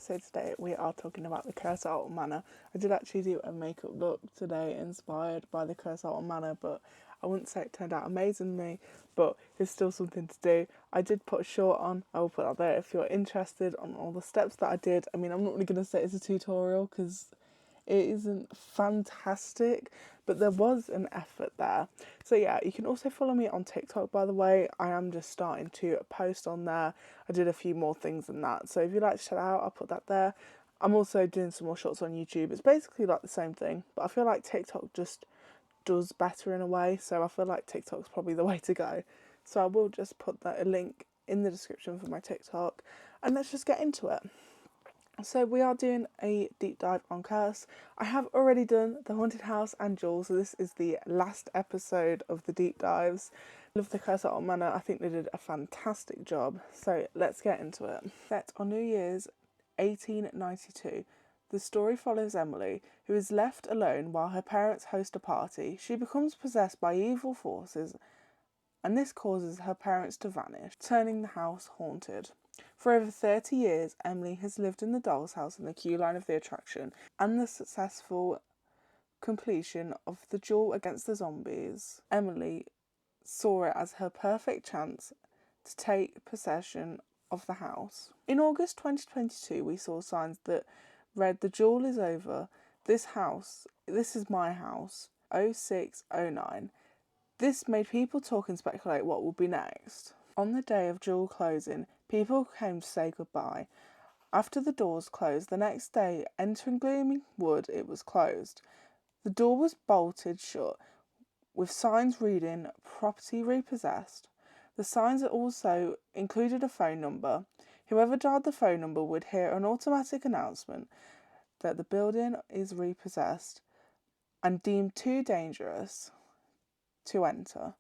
So today we are talking about the curse at Alton Manor. I did actually do a makeup look today inspired by the curse at Alton Manor, but I wouldn't say it turned out amazingly, but it's still something to do. I did put a short on, I will put that there if you're interested on all the steps that I did. I mean, I'm not really going to say it's a tutorial because it isn't fantastic, but there was an effort there. So yeah, you can also follow me on TikTok, by the way. I am just starting to post on there. I did a few more things than that. So if you'd like to check it out, I'll put that there. I'm also doing some more shorts on YouTube. It's basically like the same thing, but I feel like TikTok just does better in a way. So I feel like TikTok's probably the way to go. So I will just put a link in the description for my TikTok, and let's just get into it. So we are doing a deep dive on Curse. I have already done the Haunted House and Jewel, so this is the last episode of the deep dives. I love the Curse at Alton Manor. I think they did a fantastic job. So let's get into it. Set on New Year's 1892, the story follows Emily, who is left alone while her parents host a party. She becomes possessed by evil forces, and this causes her parents to vanish, turning the house haunted. For over 30 years, Emily has lived in the doll's house in the queue line of the attraction, and the successful completion of the duel against the zombies. Emily saw it as her perfect chance to take possession of the house. In August 2022, we saw signs that read, "The duel is over. This is my house, 0609. This made people talk and speculate what would be next. On the day of duel closing, people came to say goodbye. After the doors closed the next day, entering Gloomy Wood, it was closed. The door was bolted shut, with signs reading "Property Repossessed." The signs also included a phone number. Whoever dialed the phone number would hear an automatic announcement that the building is repossessed and deemed too dangerous to enter.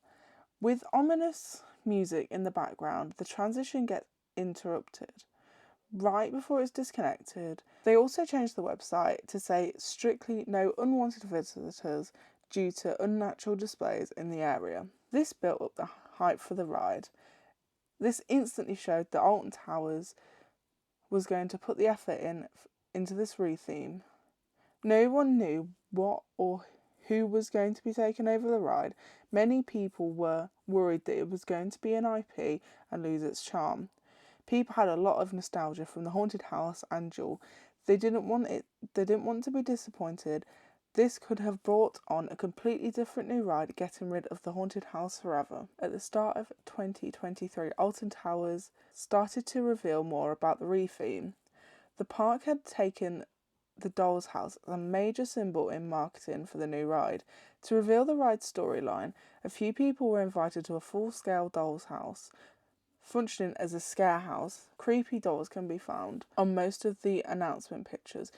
With ominous music in the background, the transition gets interrupted. Right before it's disconnected, they also changed the website to say strictly no unwanted visitors due to unnatural displays in the area. This built up the hype for the ride. This instantly showed that Alton Towers was going to put the effort into this retheme. No one knew what or who was going to be taking over the ride. Many people were worried that it was going to be an IP and lose its charm. People had a lot of nostalgia from the Haunted House and Jewel. They didn't want to be disappointed. This could have brought on a completely different new ride, getting rid of the Haunted House forever. At the start of 2023, Alton Towers started to reveal more about the retheme. The park had taken the doll's house as a major symbol in marketing for the new ride. To reveal the ride's storyline, a few people were invited to a full-scale doll's house, functioning as a scare house. Creepy dolls can be found on most of the announcement pictures.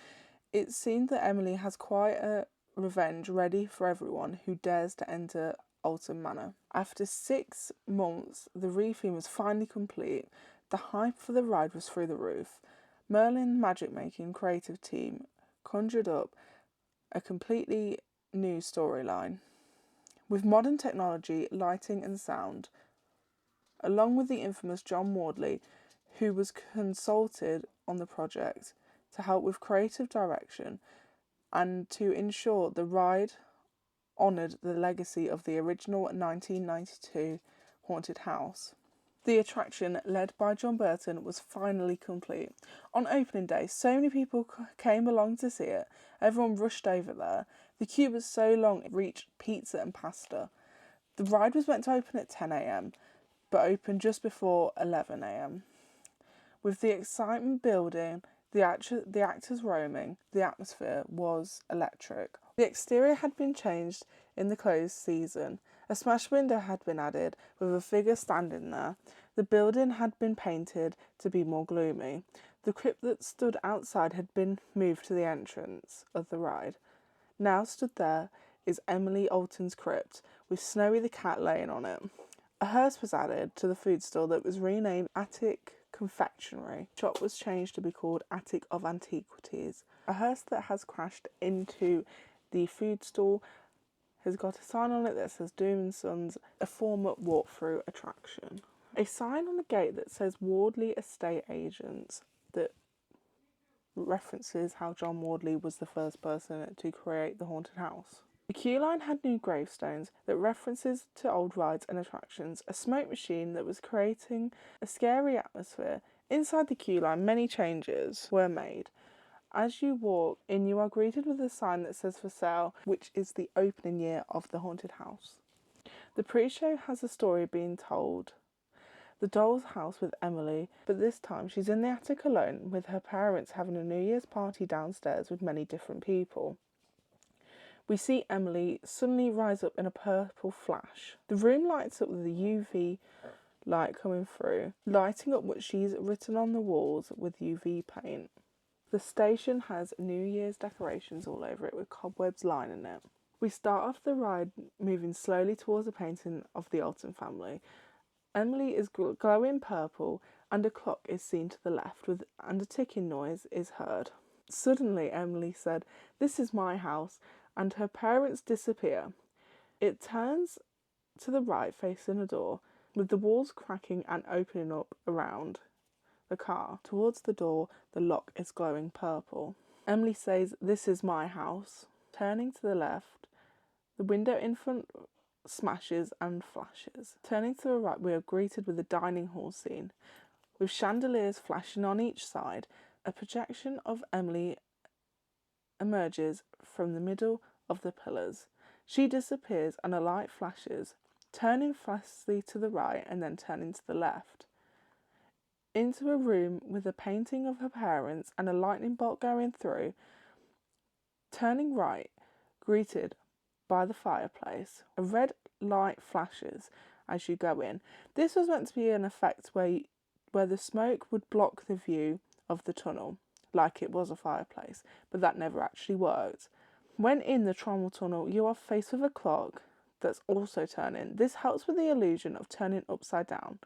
It seemed that Emily has quite a revenge ready for everyone who dares to enter Alton Manor. After 6 months, the retheme was finally complete. The hype for the ride was through the roof. Merlin Magic Making creative team conjured up a completely new storyline with modern technology, lighting and sound, along with the infamous John Wardley, who was consulted on the project to help with creative direction and to ensure the ride honoured the legacy of the original 1992 Haunted House. The attraction, led by John Burton, was finally complete. On opening day, so many people came along to see it. Everyone rushed over there. The queue was so long it reached pizza and pasta. The ride was meant to open at 10 a.m, but opened just before 11 a.m. With the excitement building, the actors roaming, the atmosphere was electric. The exterior had been changed in the closed season. A smash window had been added with a figure standing there. The building had been painted to be more gloomy. The crypt that stood outside had been moved to the entrance of the ride. Now stood there is Emily Alton's crypt, with Snowy the cat laying on it. A hearse was added to the food store that was renamed Attic Confectionery. The shop was changed to be called Attic of Antiquities. A hearse that has crashed into the food store has got a sign on it that says Doom & Sons, a former walkthrough attraction. A sign on the gate that says Wardley Estate Agents that references how John Wardley was the first person to create the haunted house. The queue line had new gravestones that references to old rides and attractions, a smoke machine that was creating a scary atmosphere. Inside the queue line, many changes were made. As you walk in, you are greeted with a sign that says for sale, which is the opening year of the haunted house. The pre-show has a story being told. The doll's house with Emily, but this time she's in the attic alone with her parents having a New Year's party downstairs with many different people. We see Emily suddenly rise up in a purple flash. The room lights up with a UV light coming through, lighting up what she's written on the walls with UV paint. The station has New Year's decorations all over it with cobwebs lining it. We start off the ride moving slowly towards a painting of the Alton family. Emily is glowing purple and a clock is seen to the left and a ticking noise is heard. Suddenly Emily said, "This is my house," and her parents disappear. It turns to the right facing a door, with the walls cracking and opening up around the car. Towards the door, the lock is glowing purple. Emily says, "This is my house." Turning to the left, the window in front smashes and flashes. Turning to the right, we are greeted with a dining hall scene, with chandeliers flashing on each side. A projection of Emily emerges from the middle of the pillars. She disappears and a light flashes, turning fastly to the right and then turning to the left. Into a room with a painting of her parents and a lightning bolt going through. Turning right, greeted by the fireplace. A red light flashes as you go in. This was meant to be an effect where the smoke would block the view of the tunnel, like it was a fireplace, but that never actually worked. When in the trommel tunnel, you are faced with a clock that's also turning. This helps with the illusion of turning upside down.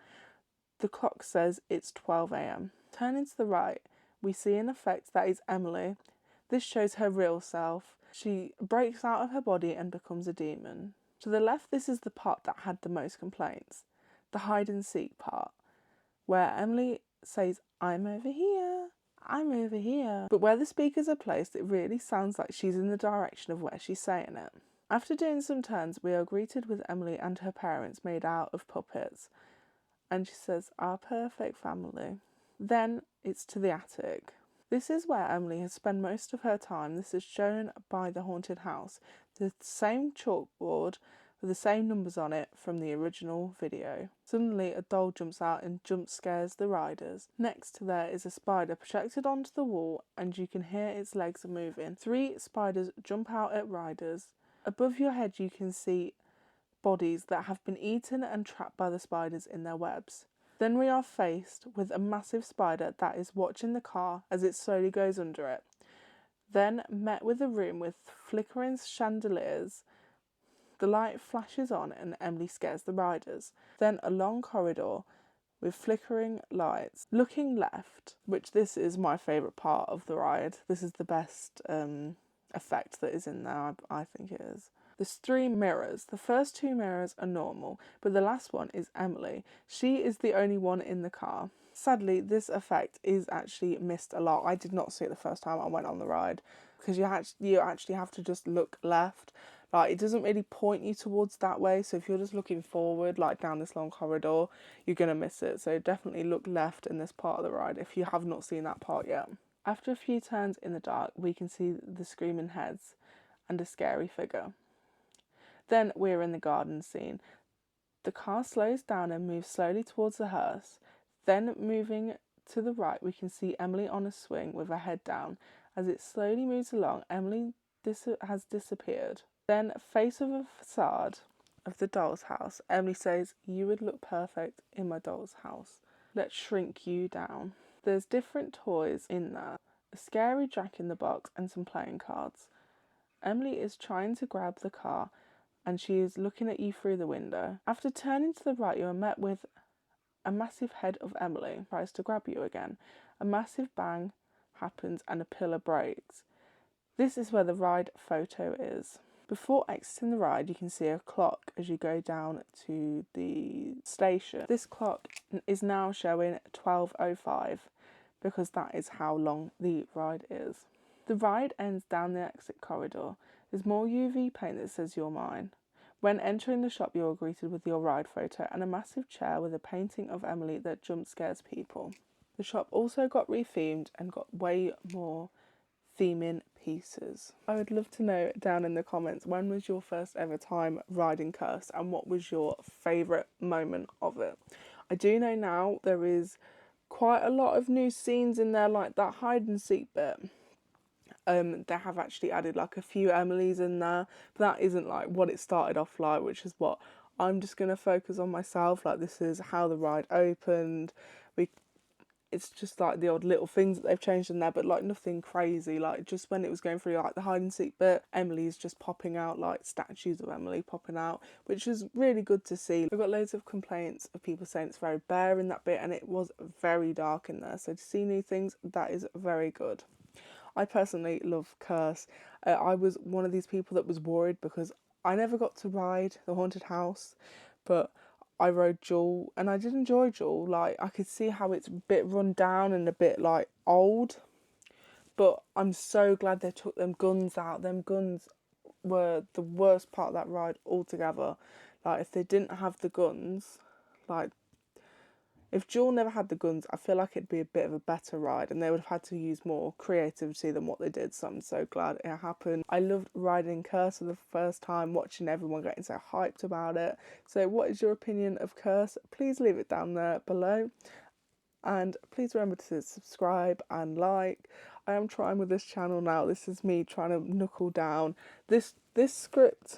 The clock says it's 12 a.m. Turning to the right, we see an effect that is Emily. This shows her real self. She breaks out of her body and becomes a demon. To the left, this is the part that had the most complaints, the hide and seek part, where Emily says, "I'm over here, I'm over here." But where the speakers are placed, it really sounds like she's in the direction of where she's saying it. After doing some turns, we are greeted with Emily and her parents made out of puppets. And she says, "Our perfect family." Then it's to the attic. This is where Emily has spent most of her time. This is shown by the haunted house. The same chalkboard with the same numbers on it from the original video. Suddenly a doll jumps out and jump scares the riders. Next to there is a spider projected onto the wall and you can hear its legs are moving. 3 spiders jump out at riders. Above your head you can see bodies that have been eaten and trapped by the spiders in their webs. Then we are faced with a massive spider that is watching the car as it slowly goes under it. Then met with a room with flickering chandeliers. The light flashes on and Emily scares the riders. Then a long corridor with flickering lights. Looking left, which this is my favourite part of the ride. This is the best effect that is in there, I think it is. There's 3 mirrors. The first 2 mirrors are normal, but the last one is Emily. She is the only one in the car. Sadly, this effect is actually missed a lot. I did not see it the first time I went on the ride because you actually have to just look left. Like, it doesn't really point you towards that way, so if you're just looking forward, like down this long corridor, you're going to miss it. So definitely look left in this part of the ride if you have not seen that part yet. After a few turns in the dark, we can see the screaming heads and a scary figure. Then we're in the garden scene. The car slows down and moves slowly towards the hearse. Then moving to the right, we can see Emily on a swing with her head down. As it slowly moves along, Emily has disappeared. Then, face of a facade of the doll's house, Emily says, "You would look perfect in my doll's house. Let's shrink you down." There's different toys in there. A scary Jack in the Box and some playing cards. Emily is trying to grab the car and she is looking at you through the window. After turning to the right, you are met with a massive head of Emily tries to grab you again. A massive bang happens and a pillar breaks. This is where the ride photo is. Before exiting the ride, you can see a clock as you go down to the station. This clock is now showing 12:05. because that is how long the ride is. The ride ends down the exit corridor. There's more UV paint that says "You're mine." When entering the shop, you're greeted with your ride photo and a massive chair with a painting of Emily that jump scares people. The shop also got rethemed and got way more theming pieces. I would love to know down in the comments, when was your first ever time riding Curse and what was your favourite moment of it? I do know now there is quite a lot of new scenes in there, like that hide and seek bit. They have actually added like a few Emilys in there, but that isn't like what it started off like, which is what I'm just going to focus on myself. Like, this is how the ride opened. It's just like the odd little things that they've changed in there, but like nothing crazy. Like, just when it was going through like the hide and seek bit, Emily's just popping out, like statues of Emily popping out, which is really good to see. I've got loads of complaints of people saying it's very bare in that bit, and it was very dark in there. So to see new things, that is very good. I personally love Curse. I was one of these people that was worried because I never got to ride the haunted house, but I rode Jewel and I did enjoy Jewel. Like, I could see how it's a bit run down and a bit like old, but I'm so glad they took them guns out. Them guns were the worst part of that ride altogether. Like, if they didn't have the guns, like, if Jewel never had the guns, I feel like it'd be a bit of a better ride and they would have had to use more creativity than what they did, so I'm so glad it happened. I loved riding Curse for the first time, watching everyone getting so hyped about it. So what is your opinion of Curse? Please leave it down there below. And please remember to subscribe and like. I am trying with this channel now. This is me trying to knuckle down. This script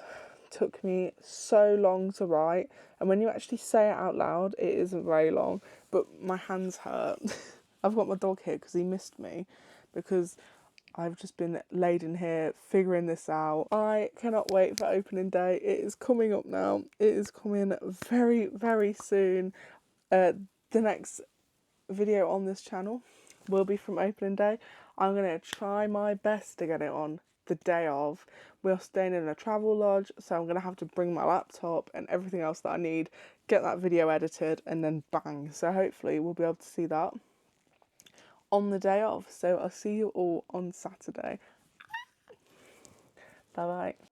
took me so long to write, and when you actually say it out loud, it isn't very long, but my hands hurt. I've got my dog here because he missed me, because I've just been laid in here figuring this out. I cannot wait for opening day. It is coming up now. It is coming very, very soon. The next video on this channel will be from opening day. I'm going to try my best to get it on the day of. We're staying in a travel lodge, so I'm going to have to bring my laptop and everything else that I need, get that video edited, and then bang. So hopefully we'll be able to see that on the day of. So I'll see you all on Saturday. Bye bye.